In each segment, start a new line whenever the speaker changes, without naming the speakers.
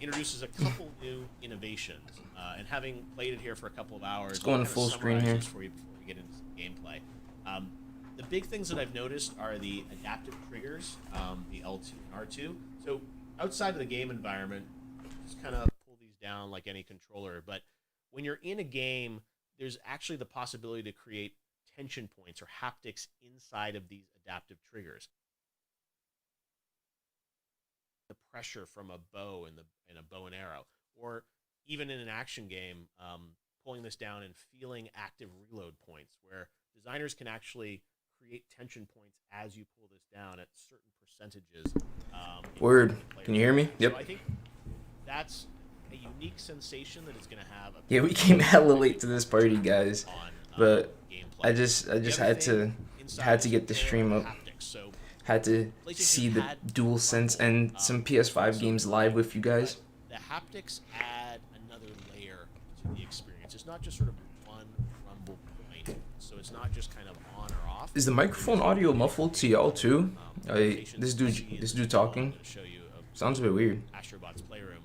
introduces a couple new innovations, and having played it here for a couple of hours,
It's going full screen here
for you before we get into some gameplay. The big things that I've noticed are the adaptive triggers, the L2 and R2. So outside of the game environment, just kind of pull these down like any controller. But when you're in a game, there's actually the possibility to create tension points or haptics inside of these adaptive triggers. The pressure from a bow in a bow and arrow, or even in an action game, pulling this down and feeling active reload points, where designers can actually create tension points as you pull this down at certain percentages.
Word. Can you hear me? Yep.
So I think that's a unique sensation that it's going to have.
Yeah, we came hella late to this party, guys, but I just had to get the stream up.
So
had to see the DualSense and some PS5 games live with you guys.
The haptics add another layer to the experience. It's not just sort of one rumble point, so it's not just kind of on or off.
Is the microphone audio muffled to y'all too? This dude talking sounds a bit weird.
Astrobot's Playroom,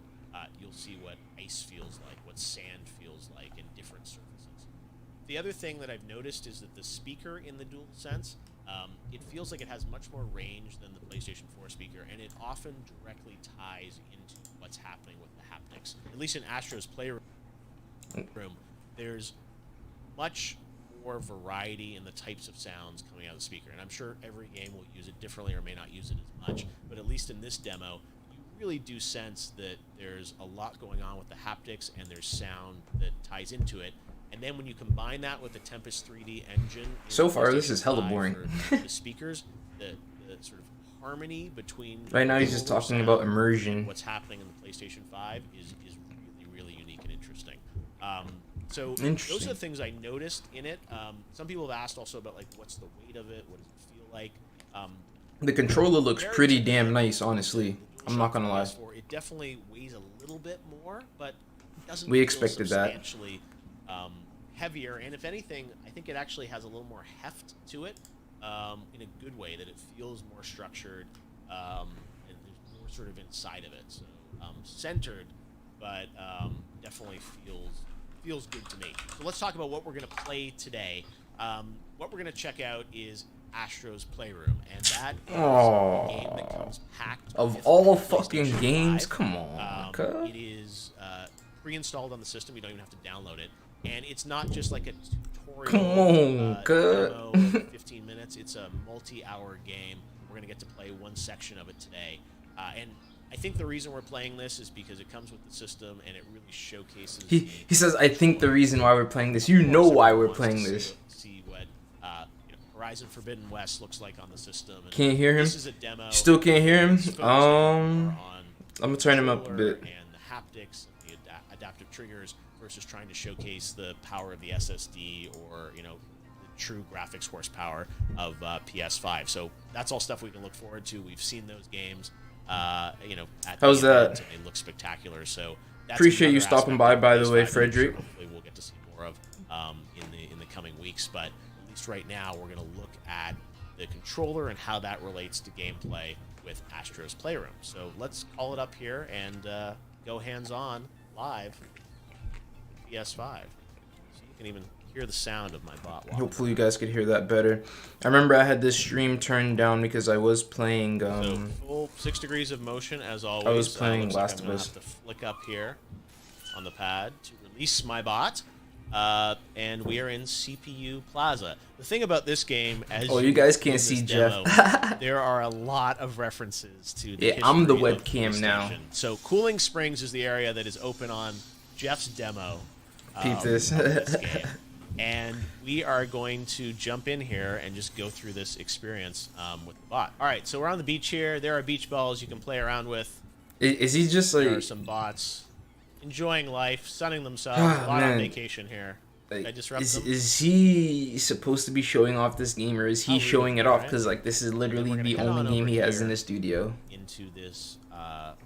you'll see what ice feels like, what sand feels like in different surfaces. The other thing that I've noticed is that the speaker in the DualSense, it feels like it has much more range than the PlayStation 4 speaker, and it often directly ties into what's happening with the haptics. At least in Astro's Playroom, there's much more variety in the types of sounds coming out of the speaker, and I'm sure every game will use it differently or may not use it as much, but at least in this demo, you really do sense that there's a lot going on with the haptics, and there's sound that ties into it. And then when you combine that with the Tempest 3D engine,
so far this is hella boring.
The speakers, the sort of harmony between
right now he's just talking about immersion.
What's happening in the PlayStation 5 is really unique and interesting. So those are the things I noticed in it. Some people have asked also about like what's the weight of it, what does it feel like.
The controller looks pretty damn nice, honestly. I'm not gonna lie.
It definitely weighs a little bit more, but doesn't.
We expected that.
Heavier, and if anything, I think it actually has a little more heft to it, in a good way, that it feels more structured, and there's more sort of inside of it. So centered, but definitely feels good to me. So let's talk about what we're going to play today. What we're going to check out is Astro's Playroom, and that is a game that comes packed
of all fucking games. Come on,
it is pre-installed on the system. You don't even have to download it. And it's not just like a tutorial demo of 15 minutes. It's a multi-hour game. We're going to get to play one section of it today. And I think the reason we're playing this is because it comes with the system and it really showcases...
He says, I think the reason why we're playing this. You know why we're playing this.
See what Horizon Forbidden West looks like on the system. And
can't hear him?
This is a demo.
Still can't hear him? I'm going to turn him up a bit.
And the haptics, and the adaptive triggers, versus trying to showcase the power of the SSD or, the true graphics horsepower of PS5. So that's all stuff we can look forward to. We've seen those games, at
how's that?
And they look spectacular. So that's
appreciate you stopping by the way, Frederick.
Hopefully we'll get to see more of in the coming weeks. But at least right now we're going to look at the controller and how that relates to gameplay with Astro's Playroom. So let's call it up here and go hands-on live. PS5, so you can even hear the sound of my bot.
Hopefully you guys could hear that better. I remember I had this stream turned down because I was playing
so full 6 degrees of motion as always.
I was playing Last
of Us. I'm gonna have to flick up here on the pad to release my bot, and we are in CPU Plaza. The thing about this game, as
you guys can't see
demo,
Jeff.
there are a lot of references to the
I'm the webcam now.
So Cooling Springs is the area that is open on Jeff's demo.
Peep this.
Game. And we are going to jump in here and just go through this experience with the bot. All right, so we're on the beach here. There are beach balls you can play around with.
Is he just like...
There are some bots enjoying life, sunning themselves. A lot on vacation here.
Like,
I disrupt them?
Is he supposed to be showing off this game, or is he showing it off because like this is literally the only game he has in the studio?
Into this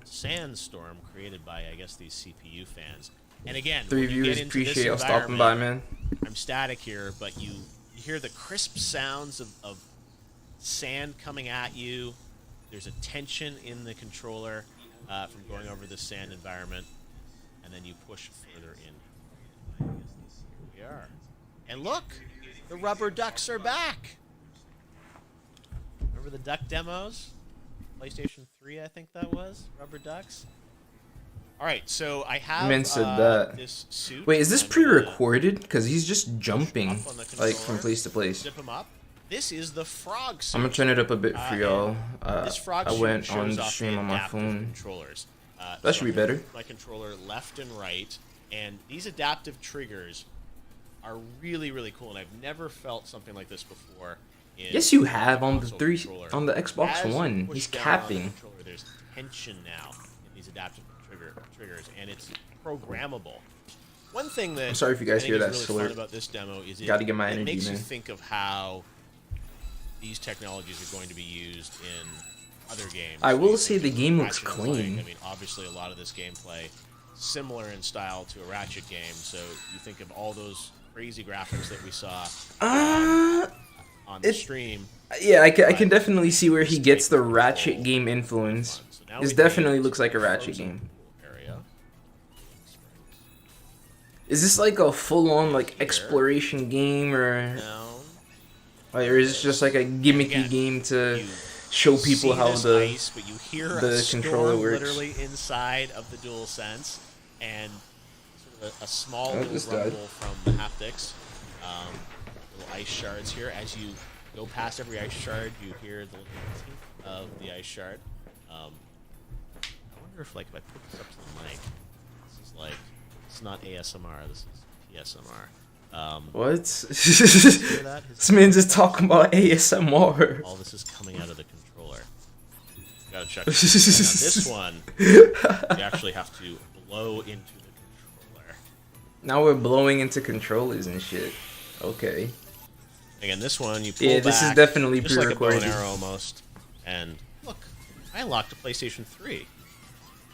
sandstorm created by, I guess, these CPU fans. And again,
3 viewers, appreciate y'all stopping by, man.
I'm static here, but you hear the crisp sounds of sand coming at you. There's a tension in the controller. from going over this sand environment, and then you push further in. Here we are. And look, the rubber ducks are back. Remember the duck demos? PlayStation 3, I think that was. Rubber ducks. All right, so I have this suit.
Wait, is this pre-recorded? Because he's just jumping, like, from place to place.
Zip him up. This is the frog suit.
I'm gonna turn it up a bit for y'all.
This frog
I went
suit
on
shows
the
off
stream
the
on my
adaptive
phone.
Controllers.
That should be better.
My controller left and right, and these adaptive triggers are really, really cool. And I've never felt something like this before.
Yes, you have on the Xbox One. He's capping.
The there's tension now in these adaptive triggers, and it's programmable. One thing that
I'm sorry if you guys hear that
really
slurp.
Fun about this demo is
Gotta get my energy,
makes
man.
you think of how these technologies are going to be used in other games.
I will say the game looks
Ratchet &
clean.
Clank. I mean, obviously a lot of this gameplay similar in style to a Ratchet game, so you think of all those crazy graphics that we saw on the stream.
Yeah, I can definitely see where he gets the Ratchet game influence.
So
this definitely looks like a Ratchet game.
Area.
Is this like a full-on like exploration game, or or is this just like a gimmicky game to show people how the
ice, but you hear
the controller works?
Literally inside of the DualSense, and sort of a small little rumble from the haptics. Little ice shards here. As you go past every ice shard, you hear the little tink of the ice shard. I wonder if, like, if I put this up to the mic, this is like, it's not ASMR. This is PSMR.
What? This man's just talking about ASMR.
All this is coming out of the controller. Gotta check this one. You actually have to blow into the controller.
Now we're blowing into controllers and shit. Okay.
Again, this one you pull
yeah,
back.
This is definitely
just
pre-recorded.
Like a bow and arrow almost. And look, I unlocked a PlayStation 3.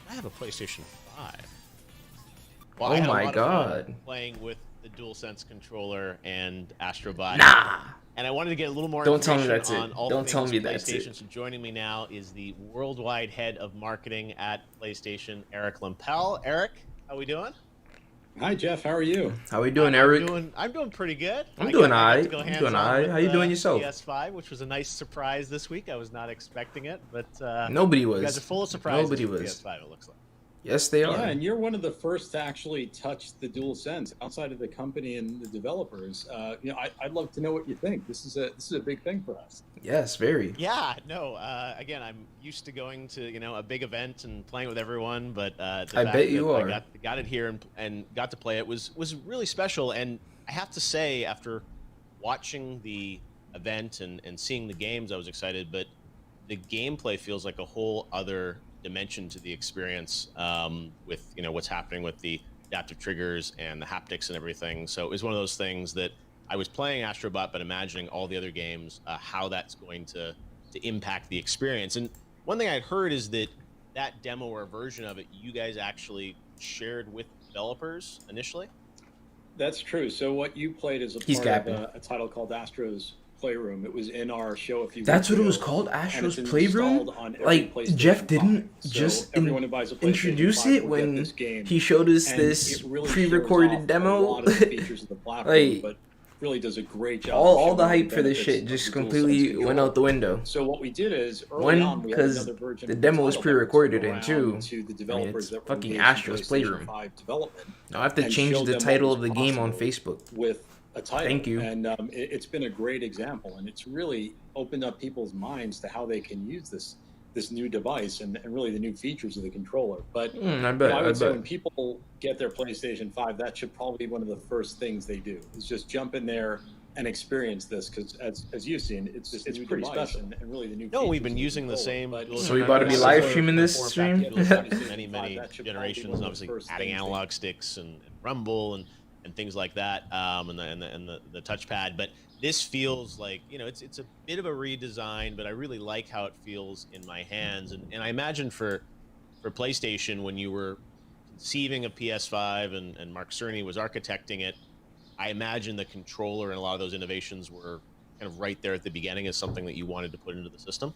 I have a PlayStation 5. Well,
oh my god!
Playing with the DualSense controller and Astrobot.
Nah.
And I wanted to get a little more
Don't tell me
information
that's
on
it.
all
Don't
the
tell
things
me that's
PlayStation.
it.
So joining me now is the worldwide head of marketing at PlayStation, Eric Lempel. Eric, how we doing?
Hi Jeff, how are you?
How we doing, Eric?
I'm doing pretty good.
I'm doing alright. How you doing yourself?
PS5, which was a nice surprise this week. I was not expecting it, but
nobody was.
You guys are full of surprises.
Nobody was.
PS5, it looks like.
Yes, they are.
Yeah, and you're one of the first to actually touch the DualSense outside of the company and the developers. You know, I'd love to know what you think. This is a big thing for us.
Yes, very.
Yeah, no. Again, I'm used to going to a big event and playing with everyone, but I
bet you are.
I got it here and got to play it was really special. And I have to say, after watching the event and seeing the games, I was excited. But the gameplay feels like a whole other dimension to the experience with what's happening with the adaptive triggers and the haptics and everything. So it was one of those things that I was playing Astrobot, but imagining all the other games, how that's going to impact the experience. And one thing I'd heard is that demo or version of it, you guys actually shared with developers initially.
That's true. So what you played is a part of a title called Astro's Playroom. It was in our show a few weeks
That's what
ago,
it was called, Astro's
and
Playroom? Like, Jeff didn't just introduce it when he showed us this
really
pre-recorded demo?
A lot of the features of the platform,
like,
but really does a great job.
All the hype for this shit just completely went out the window.
So what we did is early on, we had another version
the demo was pre-recorded, and two,
to the developers that were
fucking
engaged in
Astro's Playroom.
5 development.
Now I have to change the title of the game on Facebook.
With a title.
Thank you.
And it's been a great example, and it's really opened up people's minds to how they can use this new device and really the new features of the controller. But
I bet.
Say when people get their PlayStation 5, that should probably be one of the first things they do, is just jump in there and experience this, because as you've seen, it's pretty special, and really the new.
No, we've been using the same.
So we about to be live streaming this stream?
many generations, obviously adding analog sticks and rumble and things like that, and the touchpad. But this feels like it's a bit of a redesign, but I really like how it feels in my hands. And I imagine for PlayStation, when you were conceiving a PS5 and Mark Cerny was architecting it, I imagine the controller and a lot of those innovations were kind of right there at the beginning as something that you wanted to put into the system.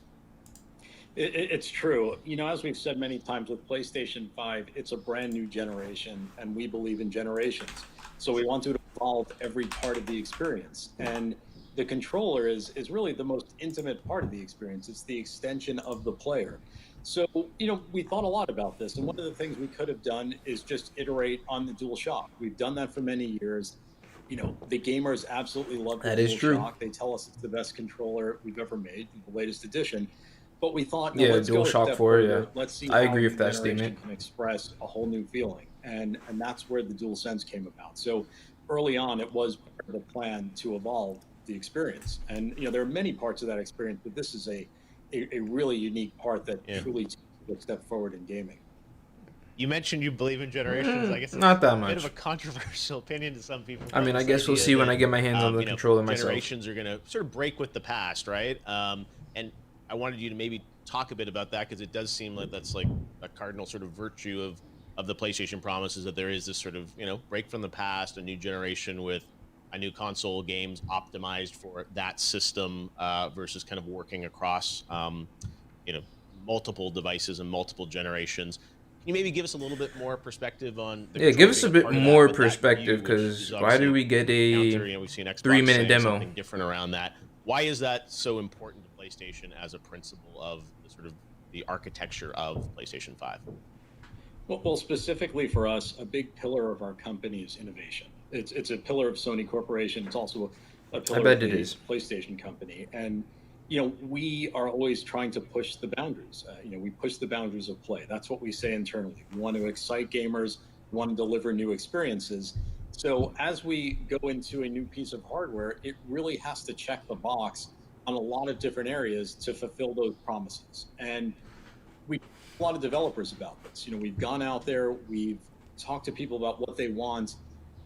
It's true. You know, as we've said many times with PlayStation 5, it's a brand new generation, and we believe in generations. So we want to evolve every part of the experience. And the controller is really the most intimate part of the experience. It's the extension of the player. So, you know, we thought a lot about this. And one of the things we could have done is just iterate on the DualShock. We've done that for many years. You know, the gamers absolutely love the DualShock. They tell us it's the best controller we've ever made, the latest edition. But we thought, no, let's go a step further. Let's see
I
how
agree
the
with that
generation
statement.
can express a whole new feeling. And that's where the DualSense came about. So early on, it was part of the plan to evolve the experience. And, you know, there are many parts of that experience, but this is a really unique part that truly takes a step forward in gaming.
You mentioned you believe in generations. I guess it's
not that much.
A bit of a controversial opinion to some people.
I mean, I guess we'll see when I get my hands on the controller myself.
Generations are going to sort of break with the past, right? And I wanted you to maybe talk a bit about that, because it does seem like that's like a cardinal sort of virtue of the PlayStation promises, that there is this sort of, you know, break from the past, a new generation with a new console games optimized for that system versus kind of working across, you know, multiple devices and multiple generations. Can you maybe give us a little bit more perspective on the
give us a bit more perspective, because why do we get a 3-minute demo?
Something different around that. Why is that so important to PlayStation as a principle of the sort of the architecture of PlayStation 5?
Well, specifically for us, a big pillar of our company is innovation. It's a pillar of Sony Corporation. It's also a pillar of the PlayStation company. And you know, we are always trying to push the boundaries. You know, we push the boundaries of play. That's what we say internally. We want to excite gamers, we want to deliver new experiences. So as we go into a new piece of hardware, it really has to check the box on a lot of different areas to fulfill those promises. And we talk to a lot of developers about this. You know, we've gone out there, we've talked to people about what they want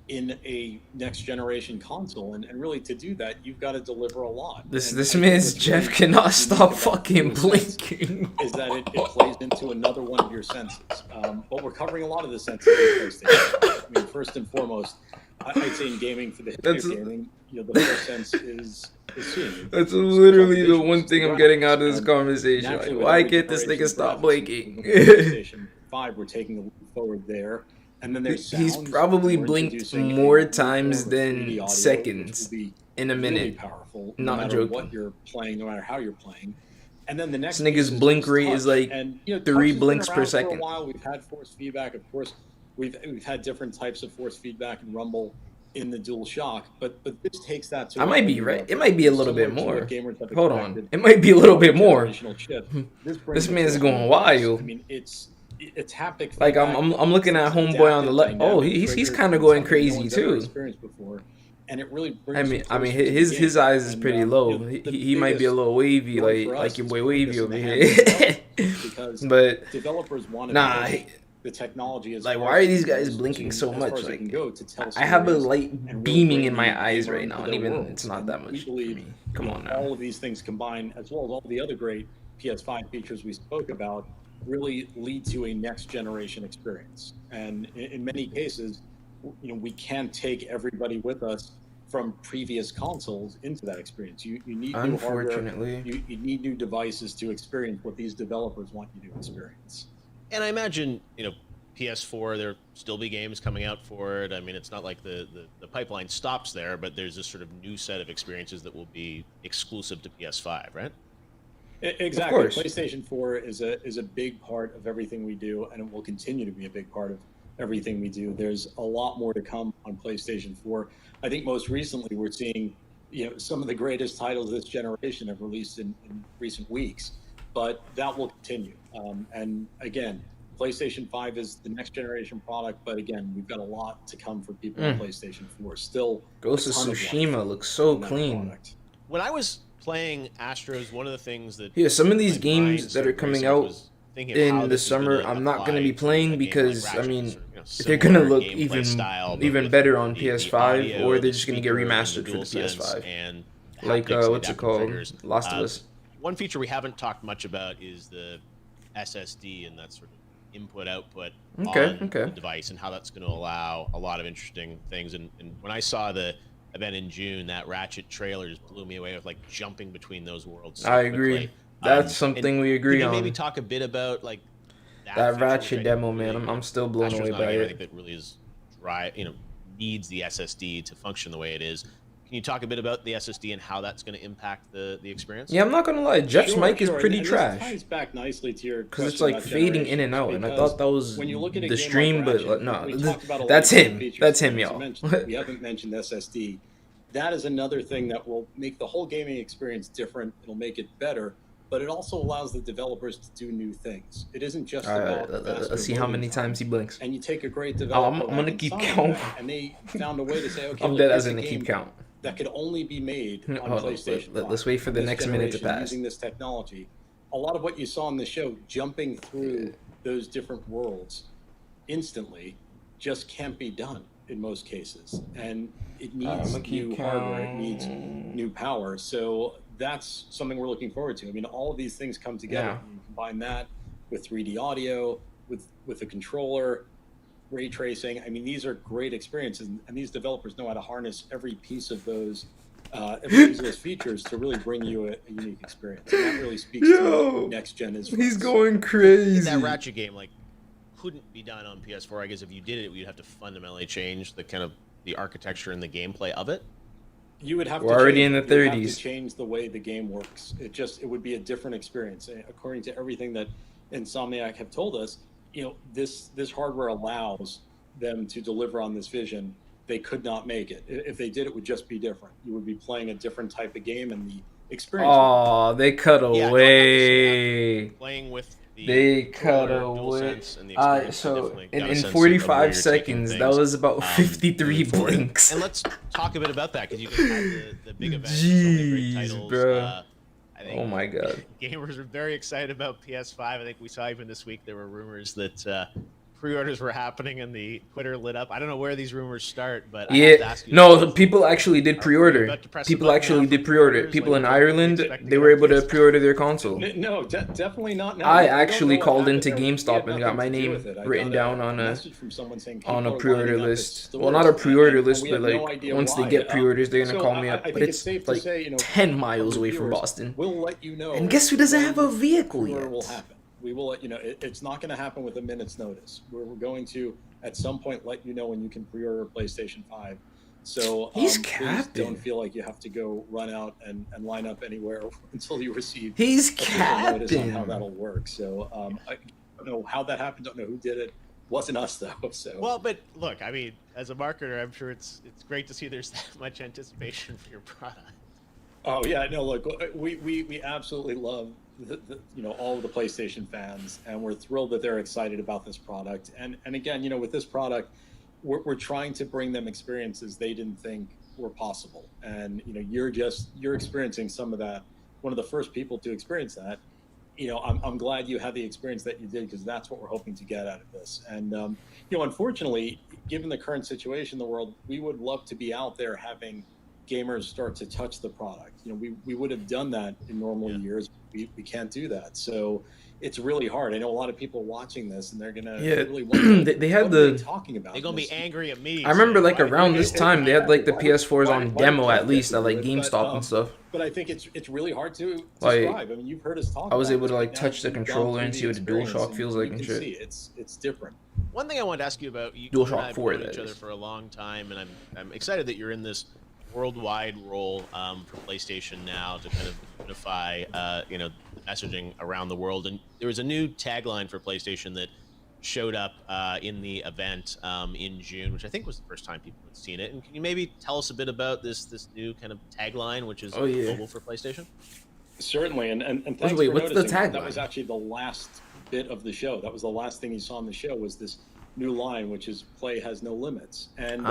in a next generation console, and really to do that you've got to deliver a lot.
This man's Jeff cannot stop fucking blinking.
Is that it plays into another one of your senses, but we're covering a lot of the senses in PlayStation. I mean, first and foremost, I'd say in gaming, for the history of gaming, you know, the first sense is seeing.
That's literally the one thing I'm getting out of this conversation. Like, why can't this nigga stop blinking?
PlayStation 5, we're taking a leap forward there. And then there's
he's probably blinked more times than seconds in a minute.
Really powerful,
not
no matter
joking.
What you're playing, no matter how you're playing. And then the next
this nigga's blink rate is like
and, you know,
3 blinks per second.
For a while, we've had force feedback. Of course, we've had different types of force feedback and rumble in the DualShock, but this takes that to.
I might be right. It might be a little bit more. Hold on. It might be a little bit more. This man's going wild.
I mean, it's haptic.
Like I'm looking at Homeboy on the left. Oh, he's kind of going crazy too.
And it really
brings I mean his eyes is pretty low. He might be a little wavy, like your boy Wavy over here. But
developers want the technology is
like, why are these guys blinking so much? Like, I have a light beaming in my eyes right now, and even it's not that much. Come on now.
All of these things combined, as well as all the other great PS5 features we spoke about, really lead to a next generation experience. And in many cases, you know, we can't take everybody with us from previous consoles into that experience. You need new hardware. You need new devices to experience what these developers want you to experience.
And I imagine, you know, PS4, there'll still be games coming out for it. I mean, it's not like the pipeline stops there, but there's this sort of new set of experiences that will be exclusive to PS5, right?
Exactly. PlayStation 4 is a big part of everything we do, and it will continue to be a big part of everything we do. There's a lot more to come on PlayStation 4. I think most recently we're seeing, you know, some of the greatest titles this generation have released in recent weeks, but that will continue. And again, PlayStation 5 is the next generation product, but again, we've got a lot to come for people on PlayStation 4. Still,
Ghost of Tsushima looks so clean.
When I was playing Astros, one of the things that
some of these games that are coming out in the summer, I'm not going to be playing because, I mean, they're going to look even better on PS5, or they're just going to get remastered for the PS5. Like, what's it called? Last of Us.
One feature we haven't talked much about is the SSD and that sort of input-output on the device, and how that's going to allow a lot of interesting things. And when I saw the event in June, that Ratchet trailer just blew me away with like jumping between those worlds.
I agree. That's something we agree on.
Maybe talk a bit about like
that Ratchet demo, man. I'm still blown away by it.
I think that really is needs the SSD to function the way it is. Can you talk a bit about the SSD and how that's going to impact the experience?
Yeah, I'm not going to lie. Jeff's mic is pretty trash.
This ties back nicely to your
because it's like fading in and out, and I thought that was the stream, but no, that's him. That's him, y'all.
We haven't mentioned SSD. That is another thing that will make the whole gaming experience different. It'll make it better, but it also allows the developers to do new things. It isn't just about
let's see how many times he blinks.
And you take a great developer,
I'm gonna keep count.
And they found a way to say, okay,
I'm dead as in to keep count.
That could only be made on PlayStation 5.
Let's wait for the next minute to pass.
Using this technology, a lot of what you saw in the show, jumping through those different worlds instantly, just can't be done in most cases, and it needs new hardware, it needs new power. So that's something we're looking forward to. I mean, all of these things come together. Yeah. You combine that with 3D audio, with a controller, ray tracing. I mean, these are great experiences, and these developers know how to harness every piece of those features to really bring you a unique experience. And that really speaks to what next gen is.
He's going crazy.
That Ratchet game, like, couldn't be done on PS4. I guess if you did it, you'd have to fundamentally change the kind of the architecture and the gameplay of it.
You would have
We're already in the 30s.
Have to change the way the game works. It would be a different experience. According to everything that Insomniac have told us, this hardware allows them to deliver on this vision. They could not make it. If they did, it would just be different. You would be playing a different type of game, and the experience.
Oh, they cut away.
Playing with.
They cut away. So in 45 seconds, that was about 53 blinks.
And let's talk a bit about that, because you guys had the big event.
Jeez,
so titles,
bro.
I think
oh my god.
Gamers are very excited about PS5. I think we saw even this week there were rumors that pre-orders were happening and the Twitter lit up. I don't know where these rumors start, but I have to ask you.
No, people actually did pre-order. People actually did pre-order. People in Ireland, they were able to pre-order their console.
No, definitely not now.
I actually called into GameStop and got my name written down on a pre-order list. Well, not a pre-order list, but like once they get pre-orders, they're gonna call me up. But it's like 10 miles away from Boston.
We'll let you know.
And guess who doesn't have a vehicle yet?
We will let you know. It's not going to happen with a minute's notice. We're going to, at some point, let you know when you can pre-order PlayStation 5. So
he's
please don't feel like you have to go run out and line up anywhere until you receive.
He's capping.
Notice on how that'll work. So I don't know how that happened. Don't know who did it. Wasn't us though. So
well, but look, I mean, as a marketer, I'm sure it's great to see there's that much anticipation for your product.
Oh yeah, no, look, we absolutely love all of the PlayStation fans, and we're thrilled that they're excited about this product. And again, with this product, we're trying to bring them experiences they didn't think were possible. And you're experiencing some of that. One of the first people to experience that. I'm glad you had the experience that you did, because that's what we're hoping to get out of this. And unfortunately, given the current situation in the world, we would love to be out there having gamers start to touch the product. We would have done that in normal years. We can't do that. So it's really hard. I know a lot of people watching this, and they're gonna really wonder,
they had the
talking about.
They're gonna be angry at me.
I remember around this time they had the PS4s on demo at least at GameStop and stuff.
But I think it's really hard to describe. I mean, you've heard us talk.
I was able to touch the controller and see what the DualShock feels like and shit.
It's different.
One thing I wanted to ask you about, you
DualShock
and
4,
I have known each other for a long time, and I'm excited that you're in this worldwide role for PlayStation now to kind of unify the messaging around the world. And there was a new tagline for PlayStation that showed up in the event in June, which I think was the first time people had seen it. And can you maybe tell us a bit about this new kind of tagline, which is global for PlayStation?
Certainly, and thanks for
what's
noticing.
The tagline?
That was actually the last bit of the show. That was the last thing you saw on the show, was this new line, which is "Play has no limits." And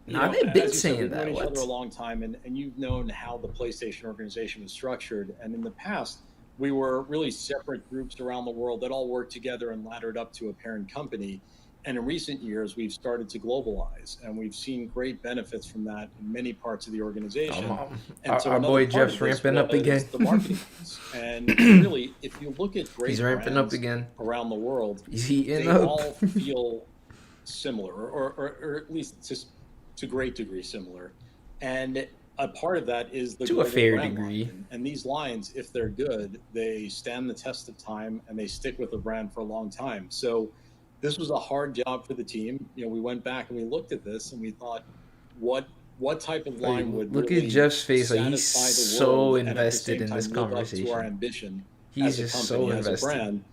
they've been saying
we've
that.
Known each other a long time, and you've known how the PlayStation organization was structured. And in the past, we were really separate groups around the world that all worked together and laddered up to a parent company. And in recent years, we've started to globalize, and we've seen great benefits from that in many parts of the organization. And so
our boy Jeff's ramping up again.
The marketing piece. And really, if you look at great
he's ramping up again
around the world,
he's heating
they
up.
all feel similar, or at least to great degree similar. And a part of that is the
to a fair degree.
And these lines, if they're good, they stand the test of time and they stick with the brand for a long time. So this was a hard job for the team. You know, we went back and we looked at this and we thought, what type of line would
look
really
at Jeff's face? Like, he's so invested in this conversation.
To our ambition
he's just so invested.
As a brand.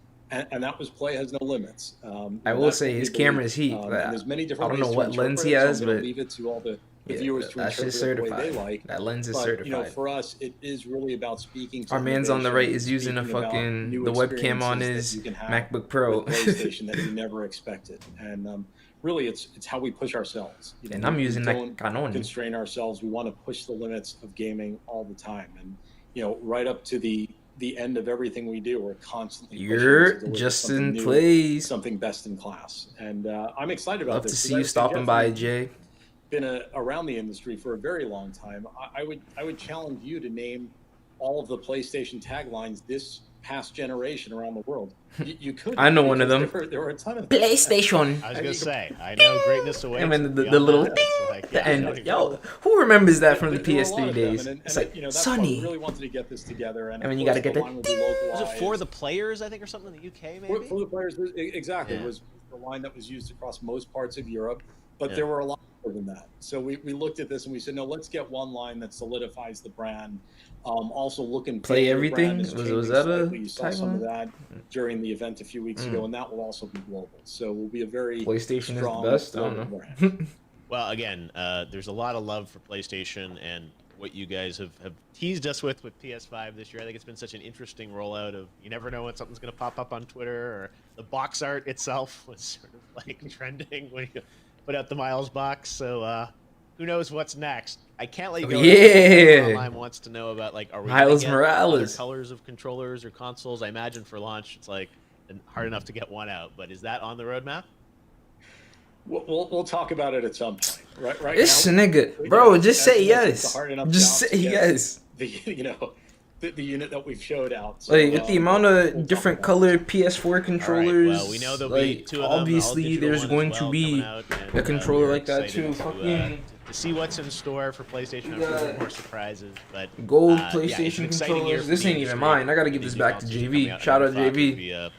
And that was Play Has No Limits.
I will say his camera's heat.
There's many different
I don't know what lens he has, but
leave it to all the viewers to
that's just
interpret
certified.
The way they like.
That lens is
but,
certified.
You know, for us, it is really about speaking to
our man's on the right is using the webcam on his MacBook Pro.
PlayStation that he never expected, and really, it's how we push ourselves. You know,
and I'm using that Canon.
Constrain ourselves. We want to push the limits of gaming all the time, and you know, right up to the end of everything we do, we're constantly.
You're Justin Plays
something best in class, and I'm excited about
Love
this.
To see you stopping by, Jay.
Been around the industry for a very long time. I would challenge you to name all of the PlayStation taglines this past generation around the world. You could.
I know one of them.
There were a ton of
PlayStation.
I was gonna say, I know greatness awaits.
And then the little yo, who remembers that from the PS3 days? It's like,
you know,
Sunny.
We really wanted to get this together, and
then you got to get
line
the.
Was
it for the players? I think, or something in the UK, maybe.
For the players, exactly.
Yeah.
It was the line that was used across most parts of Europe, but there were a lot more than that. So we looked at this and we said, no, let's get one line that solidifies the brand. Also, look and
Play everything. Was that a
you saw some of that during the event a few weeks ago, and that will also be global. So we'll be a very
PlayStation
strong
is the best. I don't know.
Well, again, there's a lot of love for PlayStation and what you guys have teased us with PS5 this year. I think it's been such an interesting rollout of you never know when something's going to pop up on Twitter, or the box art itself was sort of like trending when you put out the Miles box. So who knows what's next? I can't let you go.
Yeah.
Online wants to know about, like, are we
Miles
get
Morales
other colors of controllers or consoles? I imagine for launch it's like hard enough to get one out, but is that on the roadmap?
We'll talk about it at some point. Right.
This
now,
nigga, bro, just say yes. Just say yes.
The unit that we've showed out.
So, like, with the amount of different color PS4 controllers,
right, well, we know there'll be two of them,
obviously there's going to be a controller like that too.
To see what's in store for PlayStation. I'm sure there are more surprises, but
gold PlayStation controllers. This ain't even mine. I gotta give this back to JV. Shout out JV.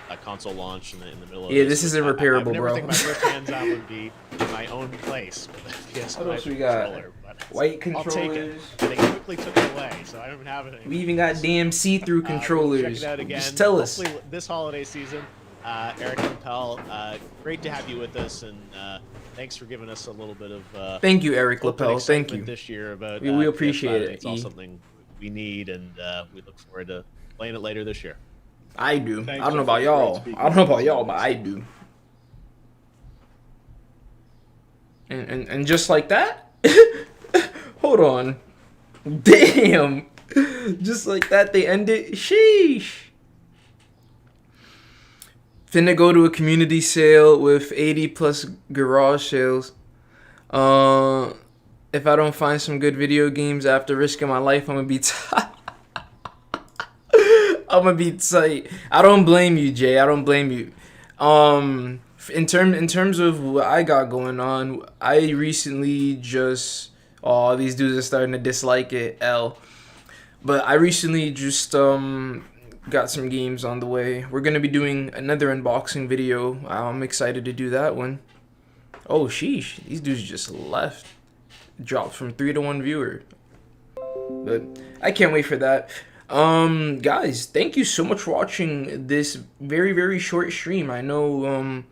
A console launch in the middle of
this isn't repairable, bro.
I think my first hands on would be in my own place with a PS5
what else we got? White controllers.
I'll take it. They quickly took it away, so I don't even have it anymore.
We even got damn see-through controllers.
Check it out again.
Just tell us.
Hopefully this holiday season, Eric Lapel, great to have you with us, and thanks for giving us a little bit of.
Thank you, Eric Lapel. Thank you.
This year about
we appreciate it.
It's all something we need, and we look forward to playing it later this year.
I do. I don't know about y'all. But I do. And just like that? Hold on. Damn. Just like that, they end it. Sheesh. Finna go to a community sale with 80 plus garage sales. If I don't find some good video games after risking my life, I'm gonna be I'm gonna be tight. I don't blame you, Jay. I don't blame you. In terms of what I got going on, I recently just these dudes are starting to dislike it. But I recently just got some games on the way. We're gonna be doing another unboxing video. I'm excited to do that one. Oh sheesh, these dudes just left. Dropped from 3 to 1 viewer. But I can't wait for that. Guys, thank you so much for watching this very, very short stream. I know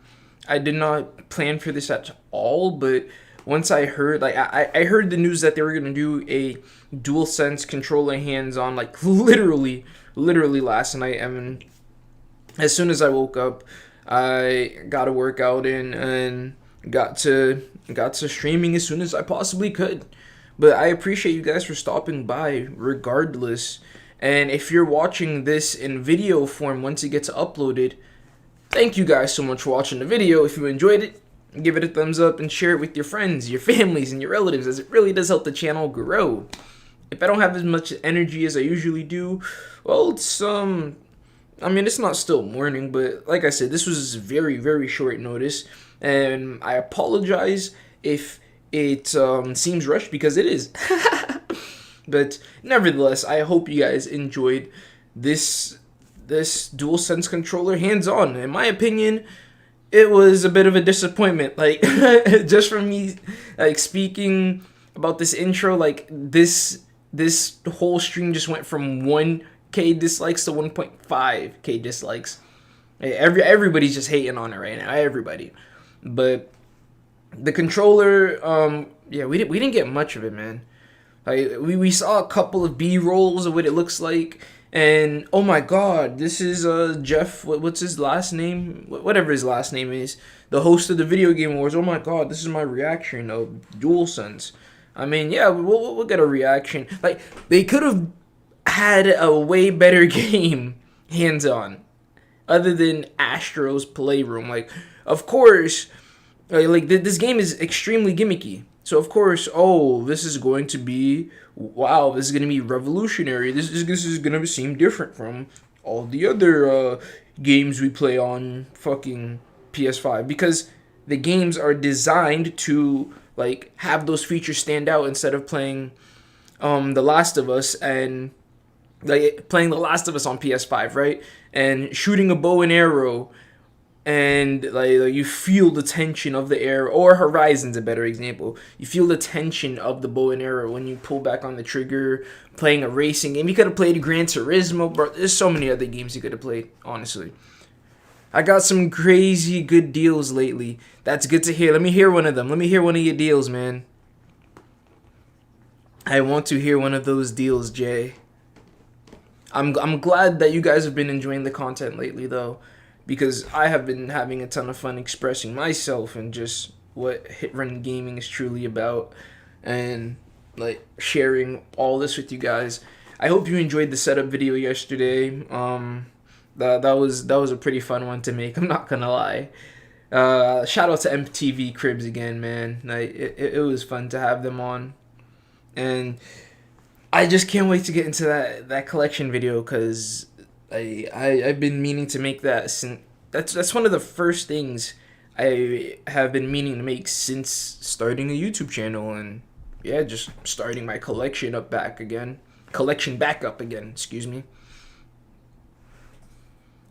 I did not plan for this at all, but once I heard, like, I heard the news that they were gonna do a DualSense controller hands-on, like, literally last night. I mean, as soon as I woke up, I got a workout in and got to streaming as soon as I possibly could. But I appreciate you guys for stopping by regardless. And if you're watching this in video form once it gets uploaded, thank you guys so much for watching the video. If you enjoyed it, give it a thumbs up and share it with your friends, your families, and your relatives, as it really does help the channel grow. If I don't have as much energy as I usually do, well, it's I mean, it's not still morning, but like I said, this was very, very short notice, and I apologize if it seems rushed, because it is. But nevertheless, I hope you guys enjoyed this DualSense controller hands-on. In my opinion, it was a bit of a disappointment. Like, just from me, like, speaking about this intro, like, this whole stream just went from 1K dislikes to 1.5K dislikes. Everybody's just hating on it right now. Everybody. But the controller, yeah, we didn't get much of it, man. Like, we saw a couple of B-rolls of what it looks like, and oh my god, this is Jeff, what's his last name? Whatever his last name is, the host of the Video Game Wars. Oh my god, this is my reaction of DualSense. I mean, yeah, we'll get a reaction. Like, they could have had a way better game hands-on, other than Astro's Playroom. Like, of course, like this game is extremely gimmicky. So of course, oh, this is going to be, wow, this is going to be revolutionary. This is going to seem different from all the other games we play on fucking PS5, because the games are designed to like have those features stand out instead of playing The Last of Us and like playing The Last of Us on PS5, right? And shooting a bow and arrow, and like you feel the tension of the arrow, or Horizon's a better example. You feel the tension of the bow and arrow when you pull back on the trigger. Playing a racing game, you could have played Gran Turismo, bro. There's so many other games you could have played, honestly. I got some crazy good deals lately. That's good to hear. Let me hear one of them. Let me hear one of your deals, man. I want to hear one of those deals, Jay. I'm glad that you guys have been enjoying the content lately, though, because I have been having a ton of fun expressing myself and just what HitRunG gaming is truly about, and like sharing all this with you guys. I hope you enjoyed the setup video yesterday. That was a pretty fun one to make, I'm not gonna lie. Shout out to MTV Cribs again, man. Like it was fun to have them on, and I just can't wait to get into that collection video, because I've been meaning to make that since that's one of the first things I have been meaning to make since starting a YouTube channel, and yeah, just starting my collection back up again, excuse me.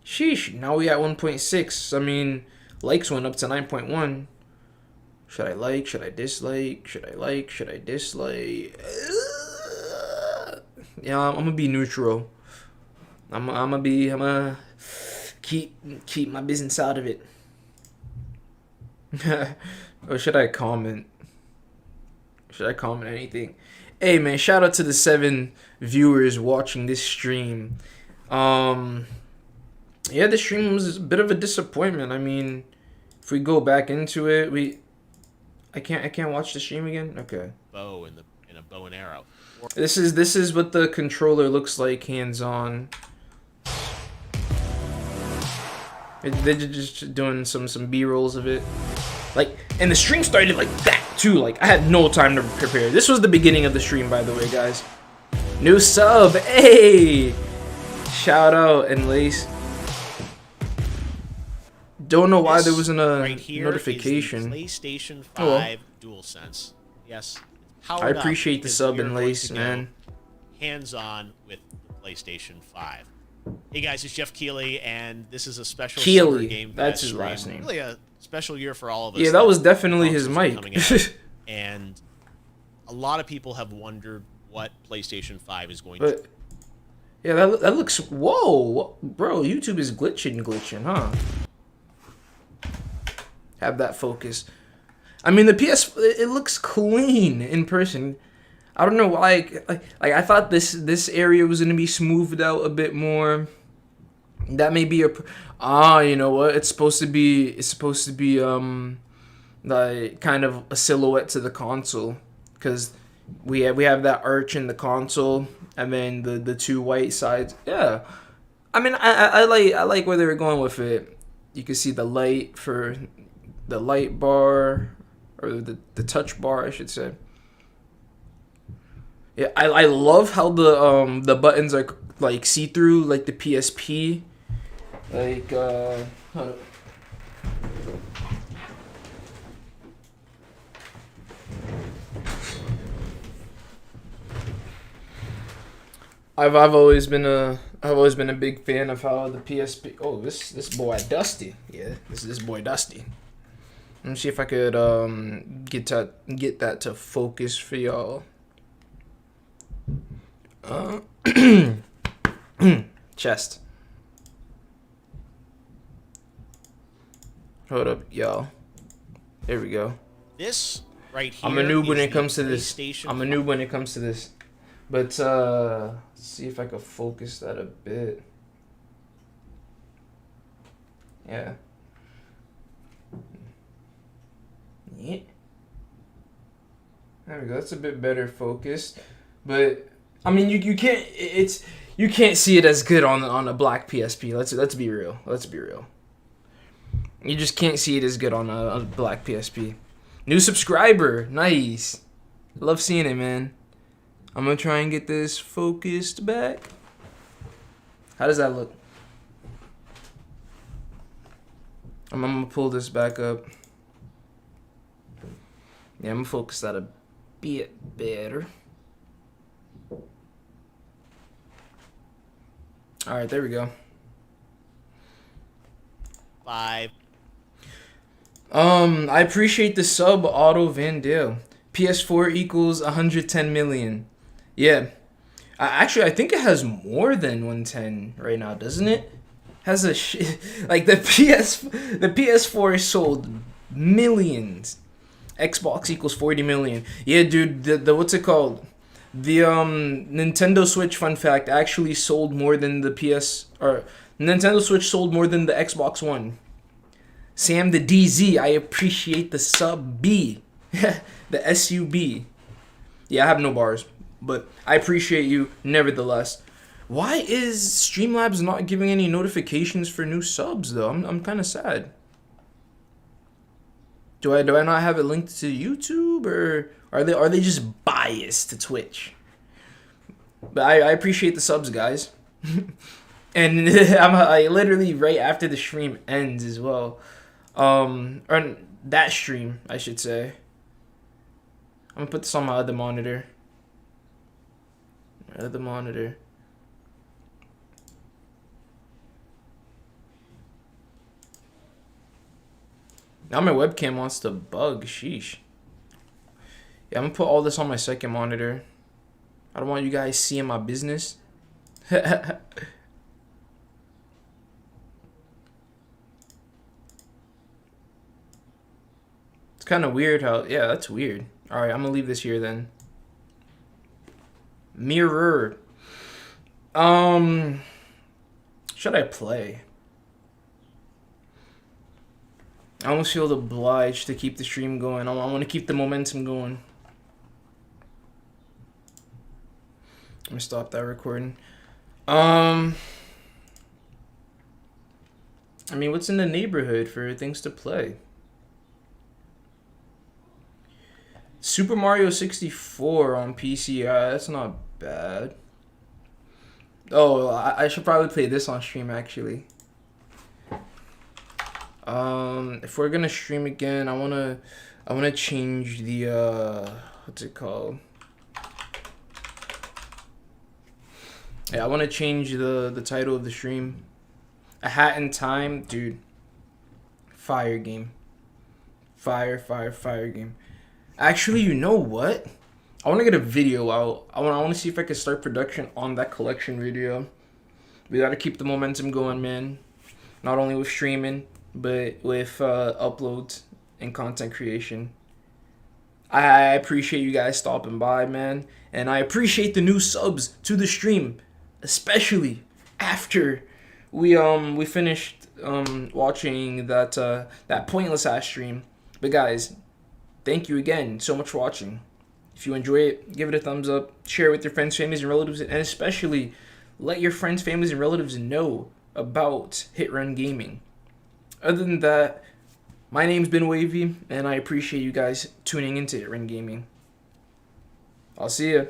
Sheesh, now we at 1.6. I mean, likes went up to 9.1. Should I like? Should I dislike? Should I like? Should I dislike? Yeah, I'm gonna be neutral. I'm gonna keep my business out of it. Or should I comment? Should I comment anything? Hey man, shout out to the 7 viewers watching this stream. Yeah, the stream was a bit of a disappointment. I mean, if we go back into it, I can't watch the stream again. Okay.
Bow in a bow and arrow.
This is what the controller looks like hands-on. They're just doing some B-rolls of it. Like, and the stream started like that too. Like, I had no time to prepare. This was the beginning of the stream, by the way, guys. New sub, hey! Shout out and Lace. Don't know why there wasn't a
right here
notification.
Is the PlayStation 5 DualSense. Yes.
I appreciate the sub and Lace, man.
Hands-on with the PlayStation 5. Hey guys, it's Jeff Keeley, and this is a special summer game.
That's his last name.
Really a special year for all of us.
Yeah, that was definitely his mic.
And a lot of people have wondered what PlayStation 5 is going to.
Yeah, that looks. Whoa, bro! YouTube is glitching, huh? Have that focus. I mean, the PS, it looks clean in person. I don't know why. Like I thought this area was gonna be smoothed out a bit more. That may be you know what? It's supposed to be like kind of a silhouette to the console, because we have that arch in the console, and then the 2 white sides. Yeah, I mean, I like where they were going with it. You can see the light for the light bar, or the touch bar, I should say. Yeah, I love how the buttons are like see through, like the PSP. Like I've always been a big fan of how the PSP. Oh, this boy Dusty. Yeah, this boy Dusty. Let me see if I could get that to focus for y'all. Chest. Hold up, y'all. There we go.
This right here.
I'm a noob when it comes to this. But let's see if I can focus that a bit. Yeah. Yeah. There we go. That's a bit better focused. But I mean, you can't see it as good on a black PSP. Let's be real. Let's be real. You just can't see it as good on a black PSP. New subscriber, nice. Love seeing it, man. I'm gonna try and get this focused back. How does that look? I'm gonna pull this back up. Yeah, I'm gonna focus that a bit better. All right, there we go.
5.
I appreciate the sub, Otto Van Dale. PS4 equals 110 million. Yeah. Actually, I think it has more than 110 right now, doesn't it? Has a like the PS4 sold millions. Xbox equals 40 million. Yeah, dude, the what's it called? The Nintendo Switch, fun fact, actually sold more than the Nintendo Switch sold more than the Xbox One. Sam the DZ, I appreciate the sub B. The SUB. Yeah, I have no bars, but I appreciate you nevertheless. Why is Streamlabs not giving any notifications for new subs though? I'm kind of sad. Do I not have it linked to YouTube, or are they just biased to Twitch? But I appreciate the subs, guys. And I literally right after the stream ends as well. Or that stream, I should say. I'm gonna put this on my other monitor. Now my webcam wants to bug. Sheesh. Yeah, I'm gonna put all this on my second monitor. I don't want you guys seeing my business. It's kind of weird how... Yeah, that's weird. Alright, I'm gonna leave this here then. Mirror. Should I play? I almost feel obliged to keep the stream going. I want to keep the momentum going. I'm gonna stop that recording. I mean, what's in the neighborhood for things to play? Super Mario 64 on PC. That's not bad. Oh, I should probably play this on stream actually. If we're gonna stream again, I wanna change the what's it called? Yeah, I wanna change the title of the stream. A Hat in Time, dude. Fire game. Fire game. Actually, you know what? I wanna get a video out. I wanna see if I can start production on that collection video. We gotta keep the momentum going, man. Not only with streaming, but with uploads and content creation. I appreciate you guys stopping by, man, and I appreciate the new subs to the stream, especially after we finished watching that pointless ass stream. But guys, thank you again so much for watching. If you enjoy it, give it a thumbs up, share it with your friends, families, and relatives, and especially let your friends, families, and relatives know about HitRunG Gaming. Other than that, my name's been Wavy, and I appreciate you guys tuning into HitRunG Gaming. I'll see ya.